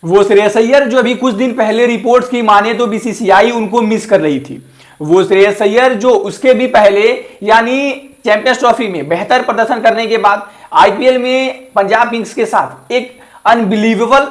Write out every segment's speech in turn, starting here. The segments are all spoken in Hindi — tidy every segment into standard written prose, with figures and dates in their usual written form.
वो श्रेयस अय्यर जो अभी कुछ दिन पहले रिपोर्ट्स की माने तो बीसीसीआई उनको मिस कर रही थी, वो श्रेयस अय्यर जो उसके भी पहले यानी चैंपियंस ट्रॉफी में बेहतर प्रदर्शन करने के बाद आईपीएल में पंजाब किंग्स के साथ एक अनबिलीवेबल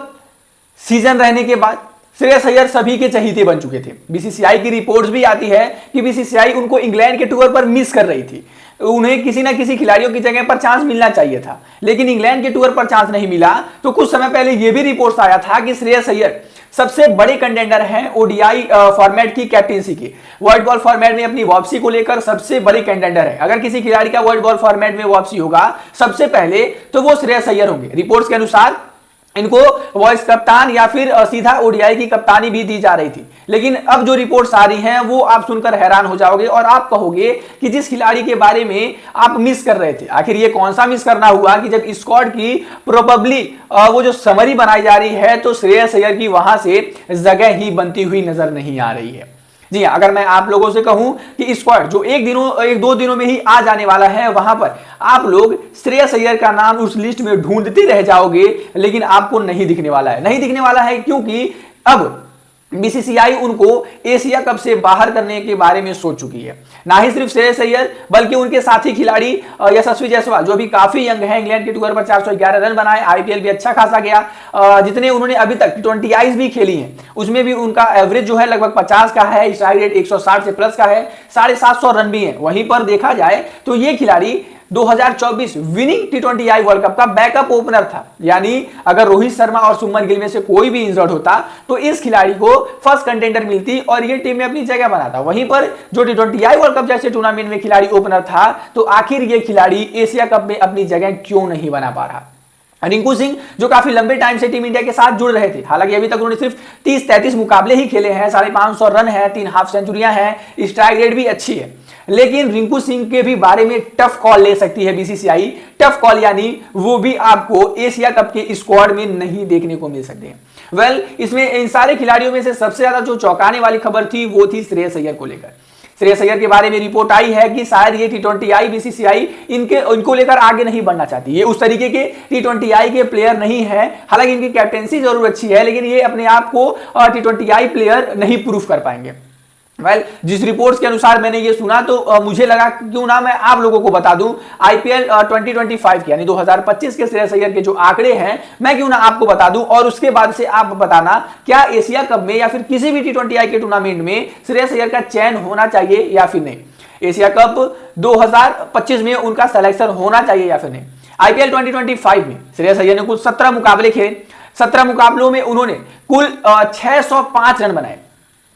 सीजन रहने के बाद श्रेयस अय्यर सभी के चहीते बन चुके थे। बीसीसीआई की रिपोर्ट्स भी आती है कि बीसीसीआई उनको इंग्लैंड के टूर पर मिस कर रही थी, उन्हें किसी ना किसी खिलाड़ियों की जगह पर चांस मिलना चाहिए था, लेकिन इंग्लैंड के टूर पर चांस नहीं मिला। तो कुछ समय पहले यह भी रिपोर्ट्स आया था कि श्रेयस अय्यर सबसे बड़े कंटेंडर हैं ओडीआई फॉर्मेट की कैप्टेंसी की, वर्ल्ड बॉल फॉर्मेट में अपनी वापसी को लेकर सबसे बड़े कंटेंडर है। अगर किसी खिलाड़ी का वर्ल्ड बॉल फॉर्मेट में वापसी होगा सबसे पहले तो वो श्रेयस अय्यर होंगे। रिपोर्ट्स के अनुसार इनको वाइस कप्तान या फिर सीधा ओडीआई की कप्तानी भी दी जा रही थी, लेकिन अब जो रिपोर्ट्स आ रही हैं वो आप सुनकर हैरान हो जाओगे और आप कहोगे कि जिस खिलाड़ी के बारे में आप मिस कर रहे थे, आखिर ये कौन सा मिस करना हुआ कि जब स्क्वाड की प्रोबेबली वो जो समरी बनाई जा रही है तो श्रेयस अय्यर की वहां से जगह ही बनती हुई नजर नहीं आ रही है। जी हाँ, अगर मैं आप लोगों से कहूं कि स्क्वाड जो एक दो दिनों में ही आ जाने वाला है, वहां पर आप लोग श्रेयस अय्यर का नाम उस लिस्ट में ढूंढते रह जाओगे, लेकिन आपको नहीं दिखने वाला है। नहीं दिखने वाला है क्योंकि अब बीसीसीआई उनको एशिया कप से बाहर करने के बारे में सोच चुकी है। ना ही सिर्फ श्रेयस अय्यर बल्कि उनके साथी खिलाड़ी यशस्वी जायसवाल जो भी काफी यंग है, इंग्लैंड के टूर पर 411 रन बनाए, आईपीएल भी अच्छा खासा गया। जितने उन्होंने अभी तक T20 आईज भी खेली हैं उसमें भी उनका एवरेज जो है लगभग 50 का है, स्ट्राइक रेट 160 से प्लस का है, 750 रन भी है। वहीं पर देखा जाए तो ये खिलाड़ी 2024 विनिंग T20 आई वर्ल्ड कप का बैकअप ओपनर था, यानी अगर रोहित शर्मा और सुमन गिल में से कोई भी इंजर्ड होता तो इस खिलाड़ी को फर्स्ट कंटेंडर मिलती और ये टीम में अपनी जगह बनाता। वहीं पर जो T20 आई वर्ल्ड कप जैसे टूर्नामेंट में खिलाड़ी ओपनर था, तो आखिर ये खिलाड़ी एशिया कप में अपनी जगह क्यों नहीं बना पा रहा। रिंकू सिंह जो काफी लंबे टाइम से टीम इंडिया के साथ जुड़ रहे थे, हालांकि अभी तक उन्होंने सिर्फ 30-33 मुकाबले ही खेले हैं, 550 रन है, 3 हाफ सेंचुरियां हैं, स्ट्राइक रेट भी अच्छी है, लेकिन रिंकू सिंह के भी बारे में टफ कॉल ले सकती है बीसीसीआई। टफ कॉल यानी वो भी आपको एशिया कप के स्क्वाड में नहीं देखने को मिल सकते हैं। वेल, इसमें इन सारे खिलाड़ियों में से सबसे ज्यादा जो चौंकाने वाली खबर थी वो थी श्रेयस अय्यर को लेकर। श्रेयस अय्यर के बारे में रिपोर्ट आई है कि शायद ये T20 आई बीसीसीआई इनको लेकर आगे नहीं बढ़ना चाहती। ये उस तरीके के T20 आई के प्लेयर नहीं है, हालांकि इनकी कैप्टेंसी जरूर अच्छी है, लेकिन ये अपने आप को T20 आई प्लेयर नहीं प्रूफ कर पाएंगे। जिस रिपोर्ट्स के अनुसार मैंने ये सुना तो मुझे लगा क्यों ना मैं आप लोगों को बता दूं आईपीएल 2025 के यानी 2025 के श्रेयस अय्यर के जो आंकड़े हैं मैं क्यों ना आपको बता दूं, और उसके बाद से आप बताना क्या एशिया कप में या फिर किसी भी T20 आई के टूर्नामेंट में श्रेयस अय्यर का चयन होना चाहिए या फिर नहीं। एशिया कप 2025 में उनका सिलेक्शन होना चाहिए या फिर नहीं। आईपीएल 2025 में श्रेयस अय्यर ने कुल 17 मुकाबले खेले, 17 मुकाबलों में उन्होंने कुल 605 रन बनाए।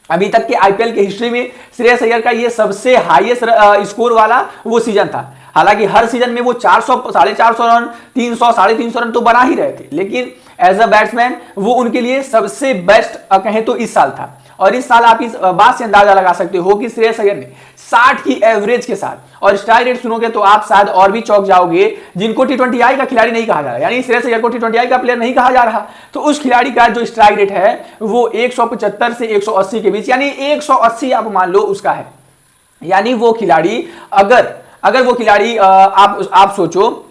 अभी तक के आईपीएल के हिस्ट्री में श्रेयस अय्यर का ये सबसे हाईएस्ट स्कोर वाला वो सीजन था। हालांकि हर सीजन में वो 400 450 रन 300 350 रन तो बना ही रहे थे, लेकिन एज अ बैट्समैन वो उनके लिए सबसे बेस्ट कहें तो इस साल था। और इस साल आप इस बात से अंदाजा लगा सकते हो कि श्रेयस अय्यर ने 60 की एवरेज के साथ, और स्ट्राइक रेट सुनोगे तो आप शायद और भी चौंक जाओगे, जिनको T20 आई का खिलाड़ी नहीं कहा जा रहा, यानी श्रेयस अय्यर को T20 आई का प्लेयर नहीं कहा जा रहा, तो उस खिलाड़ी का जो स्ट्राइक रेट है वो 175 से 180 के बीच, यानी 180 आप मान लो उसका है। यानी वो खिलाड़ी अगर वो खिलाड़ी आप सोचो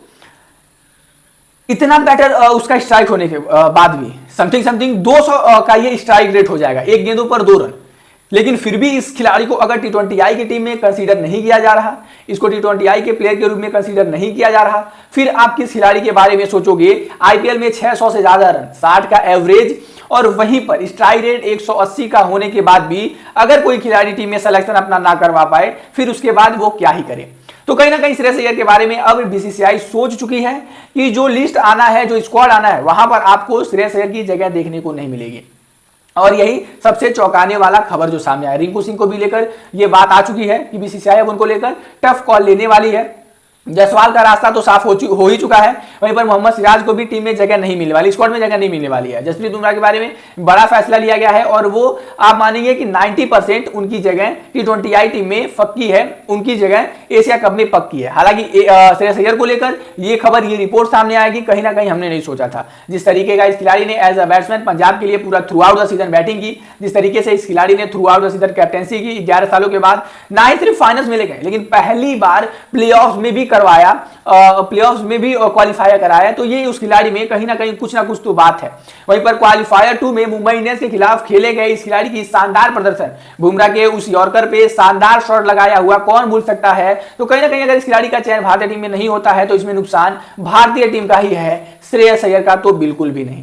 इतना बेटर उसका स्ट्राइक होने के बाद भी समथिंग 200 का ये स्ट्राइक रेट हो जाएगा, एक गेंदों पर 2 रन, लेकिन फिर भी इस खिलाड़ी को अगर T20 आई की टीम में कंसीडर नहीं किया जा रहा, इसको T20 आई के प्लेयर के रूप में कंसीडर नहीं किया जा रहा, फिर आप किस खिलाड़ी के बारे में सोचोगे। आईपीएल में 600 से ज्यादा रन, 60 का एवरेज, और वहीं पर स्ट्राइक रेट 180 का होने के बाद भी अगर कोई खिलाड़ी टीम में सिलेक्शन अपना ना करवा पाए, फिर उसके बाद वो क्या ही करे। तो कहीं ना कहीं श्रेयस अय्यर के बारे में अब बीसीसीआई सोच चुकी है कि जो लिस्ट आना है, जो स्क्वाड आना है, वहां पर आपको श्रेयस अय्यर की जगह देखने को नहीं मिलेगी। और यही सबसे चौंकाने वाला खबर जो सामने आया। रिंकू सिंह को भी लेकर यह बात आ चुकी है कि बीसीसीआई अब उनको लेकर टफ कॉल लेने वाली है। जायसवाल का रास्ता तो साफ हो ही चुका है, वहीं पर मोहम्मद सिराज को भी टीम में जगह नहीं मिलने वाली, स्क्वाड में जगह नहीं मिलने वाली है। जसप्रीत बुमराह के बारे में बड़ा फैसला लिया गया है और वो आप मानेंगे कि 90% उनकी जगह T20 आई टीम में पक्की है, उनकी जगह एशिया कप में पक्की है। हालांकि श्रेयस अय्यर को लेकर ये खबर, ये रिपोर्ट सामने आएगी, कहीं ना कहीं हमने नहीं सोचा था। जिस तरीके का इस खिलाड़ी ने एज अ बैट्समैन पंजाब के लिए पूरा through out the season batting की, जिस तरीके से इस खिलाड़ी ने through out the season captaincy की 11 सालों के बाद, ना ही सिर्फ फाइनल्स में ले गए लेकिन पहली बार प्लेऑफ्स में भी करवाया, प्लेऑफ्स में भी क्वालिफायर कराया, तो ये उस खिलाड़ी में कहीं ना कुछ तो बात है। वहीं पर क्वालिफायर 2 में मुंबई इंडियंस के खिलाफ खेले गए इस खिलाड़ी की शानदार प्रदर्शन, बुमराह के उस यॉर्कर पे शानदार शॉट लगाया हुआ कौन भूल सकता है। तो कहीं ना कहीं अगर इस खिलाड़ी का चयन भारतीय टीम में नहीं होता है तो इसमें नुकसान भारतीय टीम का ही है, श्रेयस अय्यर का तो बिल्कुल भी नहीं।